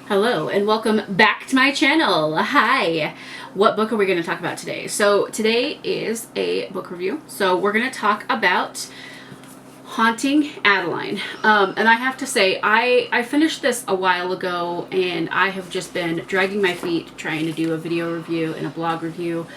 Hello and welcome back to my channel. Hi! What book are we going to talk about today? So today is a book review. So we're going to talk about Haunting Adeline. And I have to say, I finished this a while ago and I have just been dragging my feet trying to do a video review and a blog review.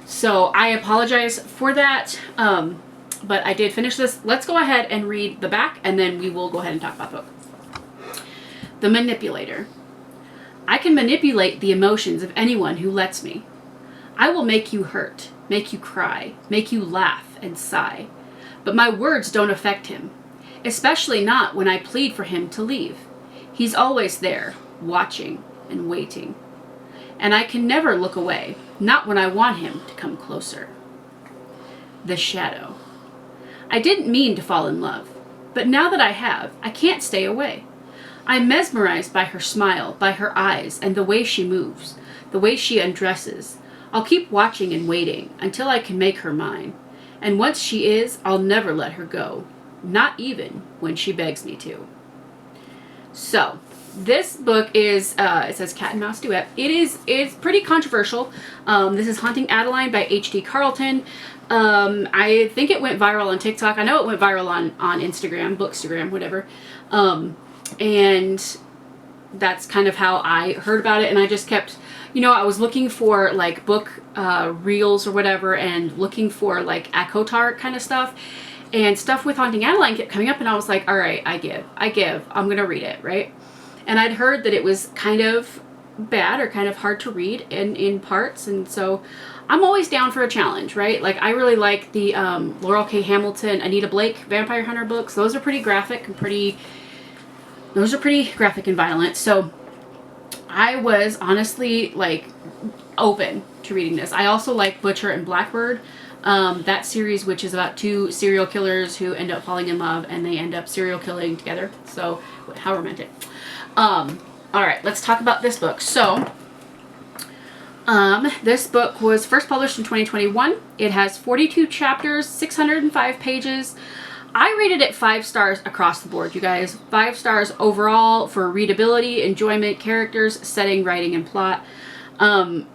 So I apologize for that. But I did finish this. Let's go ahead and read the back and then we will go ahead and talk about the book. The Manipulator. I can manipulate the emotions of anyone who lets me. I will make you hurt, make you cry, make you laugh and sigh. But my words don't affect him, especially not when I plead for him to leave. He's always there, watching and waiting. And I can never look away, not when I want him to come closer. The Shadow. I didn't mean to fall in love, but now that I have, I can't stay away. I'm mesmerized by her smile, by her eyes, and the way she moves, the way she undresses. I'll keep watching and waiting until I can make her mine. And once she is, I'll never let her go, not even when she begs me to. So, this book is, it says Cat and Mouse Duet. It's pretty controversial. This is Haunting Adeline by H.D. Carlton. I think it went viral on TikTok. I know it went viral on Instagram, Bookstagram, whatever. And that's kind of how I heard about it, and I just kept, I was looking for like book reels or whatever, and looking for like Tarte kind of stuff, and stuff with Haunting Adeline kept coming up, and I was like, all right, I give, I'm gonna read it, right? And I'd heard that it was kind of bad or kind of hard to read in parts, and so I'm always down for a challenge, right? Like, I really like the Laurel K. Hamilton, Anita Blake Vampire Hunter books. Those are pretty graphic and pretty graphic and violent. So I was honestly like open to reading this. I also like Butcher and Blackbird, that series, which is about two serial killers who end up falling in love and they end up serial killing together. So how romantic. All right, let's talk about this book. So this book was first published in 2021. It has 42 chapters, 605 pages. I rated it 5 stars across the board, you guys. 5 stars overall for readability, enjoyment, characters, setting, writing, and plot. I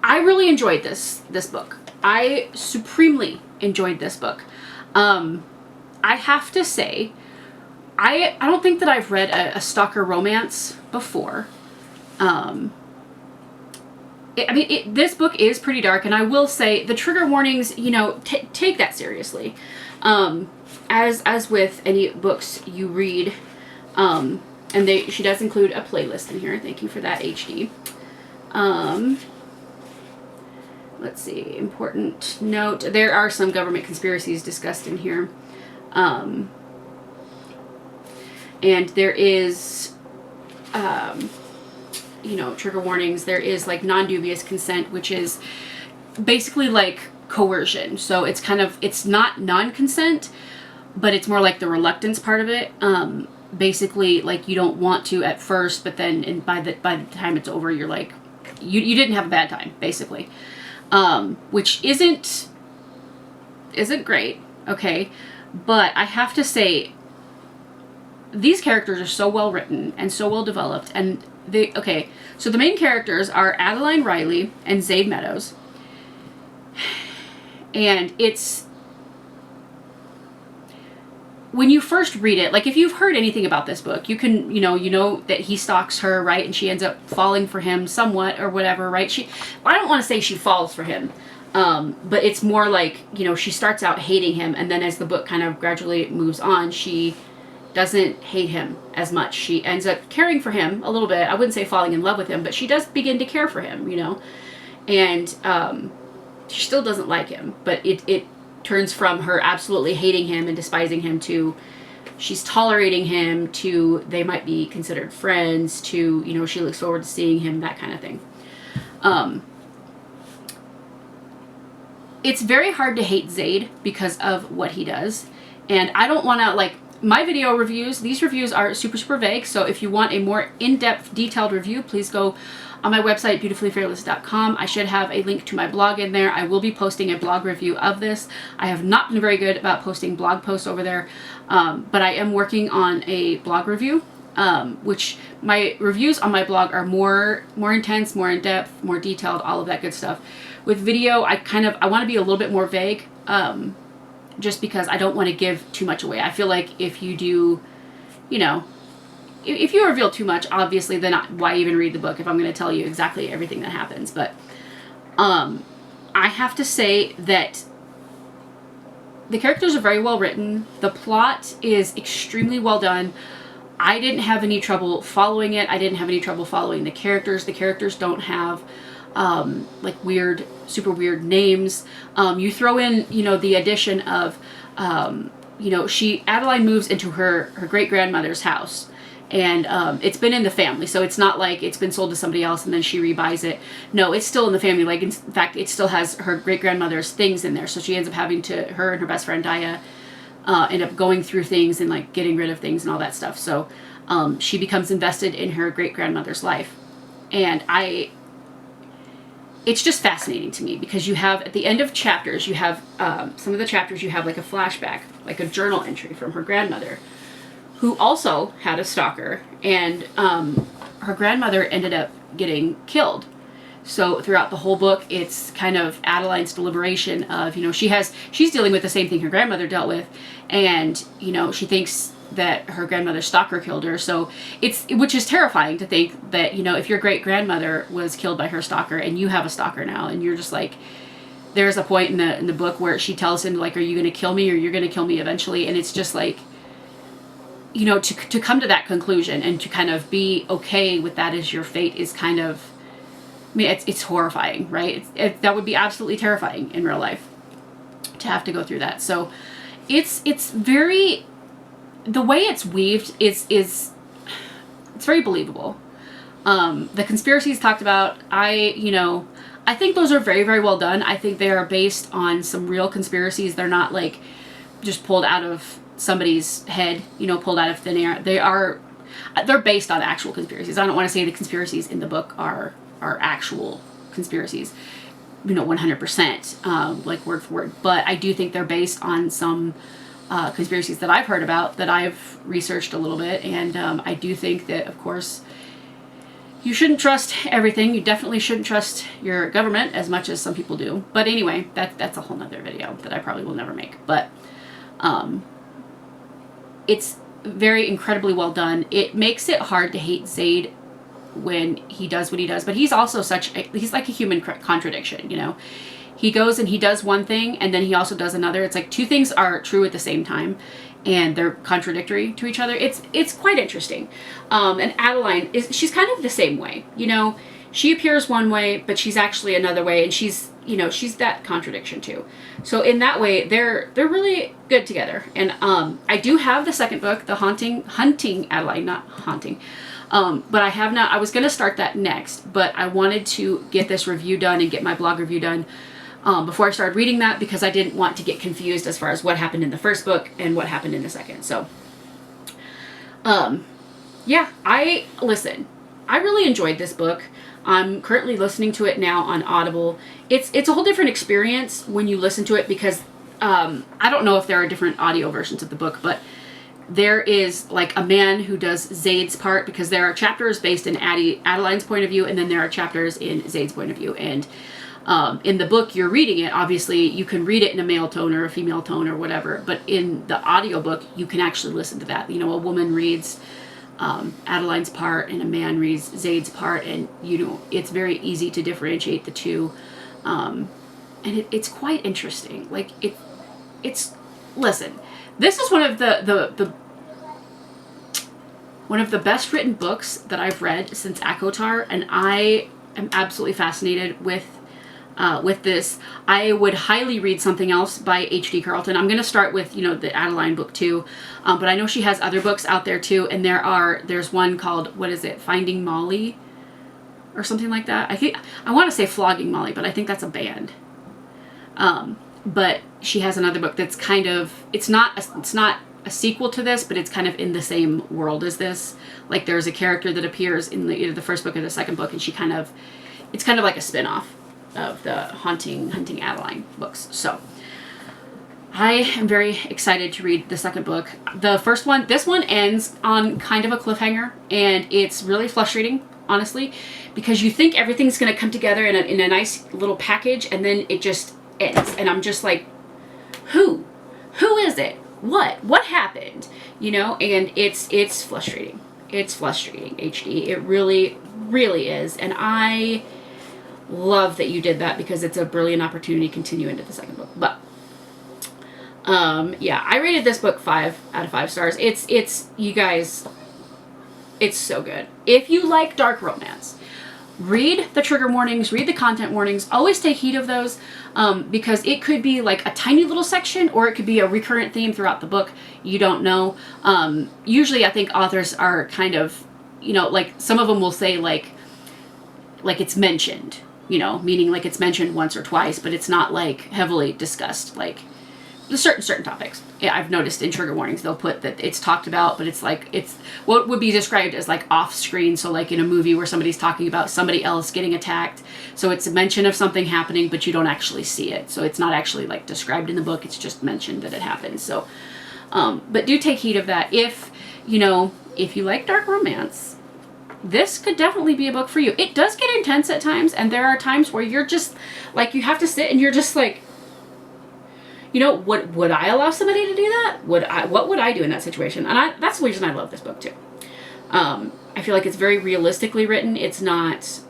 really enjoyed this book. I supremely enjoyed this book. I have to say, I don't think that I've read a stalker romance before. This book is pretty dark, and I will say the trigger warnings, take that seriously. As with any books you read, and she does include a playlist in here. Thank you for that, HD. Let's see, important note. There are some government conspiracies discussed in here. And there is, trigger warnings. There is like non-dubious consent, which is basically like coercion. So it's not non-consent, but it's more like the reluctance part of it. Basically, like, you don't want to at first, but then by the time it's over, you're like, you didn't have a bad time, basically. Which isn't great, okay? But I have to say, these characters are so well written and so well developed, and so the main characters are Adeline Riley and Zaid Meadows. And it's, when you first read it, like, if you've heard anything about this book, you can, you know that he stalks her, right? And she ends up falling for him somewhat or whatever, right? I don't want to say she falls for him, but it's more like, she starts out hating him, and then as the book kind of gradually moves on, she doesn't hate him as much. She ends up caring for him a little bit. I wouldn't say falling in love with him, but she does begin to care for him, and she still doesn't like him, but it turns from her absolutely hating him and despising him to she's tolerating him, to they might be considered friends, to, she looks forward to seeing him, that kind of thing. It's very hard to hate Zaid because of what he does, and I don't want to, like, my video reviews, these reviews are super, super vague, so if you want a more in-depth, detailed review, please go on my website, beautifullyfearless.com. I should have a link to my blog in there. I will be posting a blog review of this. I have not been very good about posting blog posts over there, but I am working on a blog review which my reviews on my blog are more intense, more in depth, more detailed, all of that good stuff. With video, I want to be a little bit more vague, just because I don't want to give too much away. I feel like if you do, you know, if you reveal too much, obviously then why even read the book if I'm going to tell you exactly everything that happens. But I have to say that the characters are very well written. The plot is extremely well done. I didn't have any trouble following it. I didn't have any trouble following the characters. The characters don't have like super weird names. You throw in, you know, the addition of, you know, Adeline moves into her great-grandmother's house. And it's been in the family, so it's not like it's been sold to somebody else and then she rebuys it. No, it's still in the family. Like, in fact, it still has her great-grandmother's things in there. So she ends up having to, her and her best friend Daya, end up going through things and like getting rid of things and all that stuff. So she becomes invested in her great-grandmother's life. And it's just fascinating to me because you have, at the end of chapters, you have, some of the chapters you have like a flashback, like a journal entry from her grandmother, who also had a stalker, and her grandmother ended up getting killed. So throughout the whole book, it's kind of Adeline's deliberation of, you know, she's dealing with the same thing her grandmother dealt with, and, you know, she thinks that her grandmother's stalker killed her. So which is terrifying to think that, you know, if your great-grandmother was killed by her stalker and you have a stalker now, and you're just like, there's a point in the book where she tells him, like, are you going to kill me, or you're going to kill me eventually? And it's just like, you know, to come to that conclusion and to kind of be okay with that as your fate is kind of, I mean, it's horrifying, right? That would be absolutely terrifying in real life to have to go through that. So it's very, the way it's weaved is it's very believable. The conspiracies talked about, I think those are very, very well done. I think they are based on some real conspiracies. They're not like just pulled out of somebody's head, you know, pulled out of thin air. They're based on actual conspiracies. I don't want to say the conspiracies in the book are actual conspiracies, you know, 100%, like word for word. But I do think they're based on some conspiracies that I've heard about, that I've researched a little bit. And I do think that, of course, you shouldn't trust everything. You definitely shouldn't trust your government as much as some people do. But anyway, that's a whole nother video that I probably will never make. But it's very incredibly well done. It makes it hard to hate Zaid when he does what he does, but he's also he's like a human contradiction, you know. He goes and he does one thing and then he also does another. It's like two things are true at the same time and they're contradictory to each other. It's quite interesting. And Adeline she's kind of the same way, you know. She appears one way, but she's actually another way, and she's that contradiction too. So in that way, they're really good together. And I do have the second book, the Hunting Adeline, not Haunting. But I have not. I was going to start that next, but I wanted to get this review done and get my blog review done before I started reading that, because I didn't want to get confused as far as what happened in the first book and what happened in the second. So, yeah, I really enjoyed this book. I'm currently listening to it now on Audible. It's a whole different experience when you listen to it, because I don't know if there are different audio versions of the book, but there is like a man who does Zaid's part, because there are chapters based in Adeline's point of view, and then there are chapters in Zaid's point of view. And in the book you're reading it, obviously you can read it in a male tone or a female tone or whatever, but in the audiobook you can actually listen to that. You know, a woman reads Adeline's part and a man reads Zaid's part, and you know, it's very easy to differentiate the two, and it's quite interesting. Like it's listen, this is one of the best written books that I've read since ACOTAR, and I am absolutely fascinated with this. I would highly read something else by H.D. Carlton. I'm going to start with, you know, the Adeline book too, but I know she has other books out there too, and there's one called, what is it, Finding Molly or something like that. I want to say Flogging Molly, but I think that's a band. But she has another book that's kind of, it's not a sequel to this, but it's kind of in the same world as this. Like, there's a character that appears in either the first book or the second book, and it's kind of like a spin-off of the Hunting Adeline books. So I am very excited to read the second book. The first one, this one ends on kind of a cliffhanger, and it's really frustrating, honestly, because you think everything's going to come together in a nice little package, and then it just ends. And I'm just like, who is it? What happened? You know, and it's frustrating. It's frustrating, HD. It really, really is. And I love that you did that, because it's a brilliant opportunity to continue into the second book. But yeah, I rated this book 5 out of 5 stars. It's you guys, it's so good. If you like dark romance, read the trigger warnings, read the content warnings. Always take heed of those, because it could be like a tiny little section, or it could be a recurrent theme throughout the book. You don't know. Usually I think authors are kind of, you know, like some of them will say like it's mentioned, you know, meaning like it's mentioned once or twice, but it's not like heavily discussed, like certain topics. Yeah, I've noticed in trigger warnings they'll put that it's talked about, but it's like it's what would be described as like off screen. So like in a movie where somebody's talking about somebody else getting attacked, so it's a mention of something happening, but you don't actually see it, so it's not actually like described in the book, it's just mentioned that it happened. So but do take heed of that. If you know, if you like dark romance, this could definitely be a book for you. It does get intense at times, and there are times where you're just like, you have to sit and you're just like, you know, would I allow somebody to do that? What would I do in that situation? And that's the reason I love this book too. I feel like it's very realistically written. It's not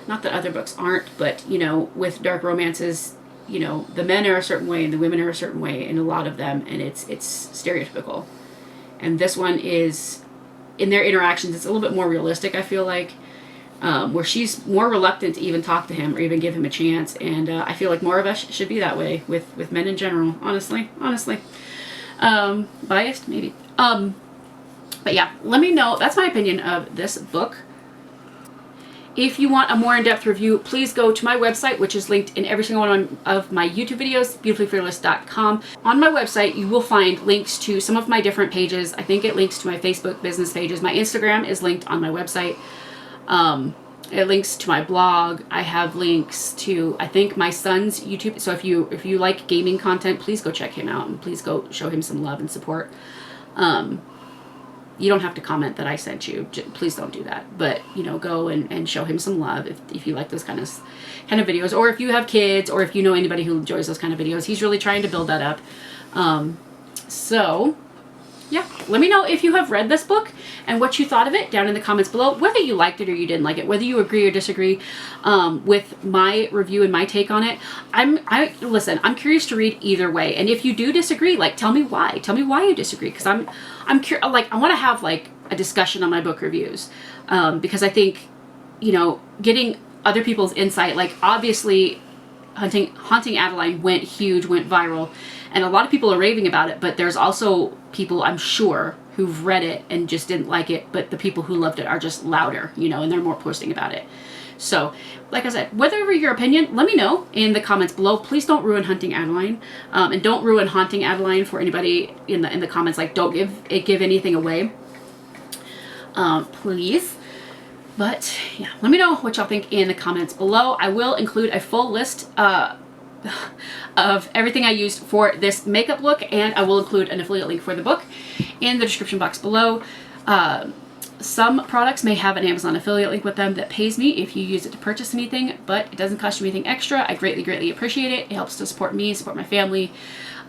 that other books aren't, but you know, with dark romances, you know, the men are a certain way and the women are a certain way in a lot of them, and it's stereotypical. And this one is, in their interactions, it's a little bit more realistic, I feel like. Where she's more reluctant to even talk to him or even give him a chance, and I feel like more of us should be that way with men in general, honestly. Biased, maybe. But yeah, let me know. That's my opinion of this book. If you want a more in-depth review, please go to my website, which is linked in every single one of my YouTube videos, beautifullyfearless.com. On my website, you will find links to some of my different pages. I think it links to my Facebook business pages. My Instagram is linked on my website. It links to my blog. I have links to, I think, my son's YouTube. So if you like gaming content, please go check him out, and please go show him some love and support. You don't have to comment that I sent you. Please don't do that. But, you know, go and show him some love if you like those kind of videos, or if you have kids, or if you know anybody who enjoys those kind of videos. He's really trying to build that up. So yeah, let me know if you have read this book and what you thought of it down in the comments below, whether you liked it or you didn't like it, whether you agree or disagree with my review and my take on it. Listen, I'm curious to read either way. And if you do disagree, like, tell me why. Tell me why you disagree, because I'm curious. Like, I want to have like a discussion on my book reviews, because I think, you know, getting other people's insight, like obviously Haunting Adeline went huge, went viral, and a lot of people are raving about it, but there's also people, I'm sure, who've read it and just didn't like it, but the people who loved it are just louder, you know, and they're more posting about it. So, like I said, whatever your opinion, let me know in the comments below. Please don't ruin Haunting Adeline, and don't ruin Haunting Adeline for anybody in the comments. Like, don't give anything away, please. But yeah, let me know what y'all think in the comments below. I will include a full list of everything I used for this makeup look, and I will include an affiliate link for the book in the description box below. Some products may have an Amazon affiliate link with them that pays me if you use it to purchase anything, but it doesn't cost you anything extra. I greatly appreciate it. It helps to support me, support my family,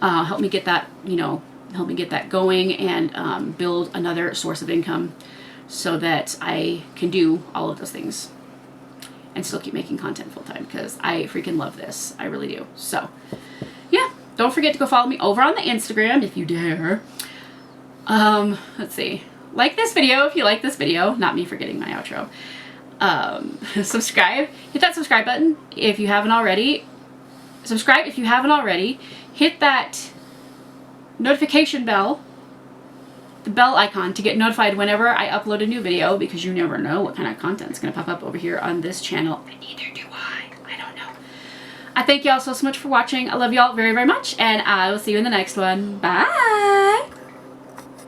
help me get that, you know, help me get that going, and build another source of income so that I can do all of those things and still keep making content full time, because I freaking love this. I really do. So yeah, don't forget to go follow me over on the Instagram if you dare. Let's see. Like this video if you like this video. Not me forgetting my outro. Subscribe. Hit that subscribe button if you haven't already. Subscribe if you haven't already. Hit that notification bell, the bell icon, to get notified whenever I upload a new video, because you never know what kind of content's going to pop up over here on this channel. And neither do I. I don't know. I thank y'all so much for watching. I love y'all very much, and I will see you in the next one. Bye!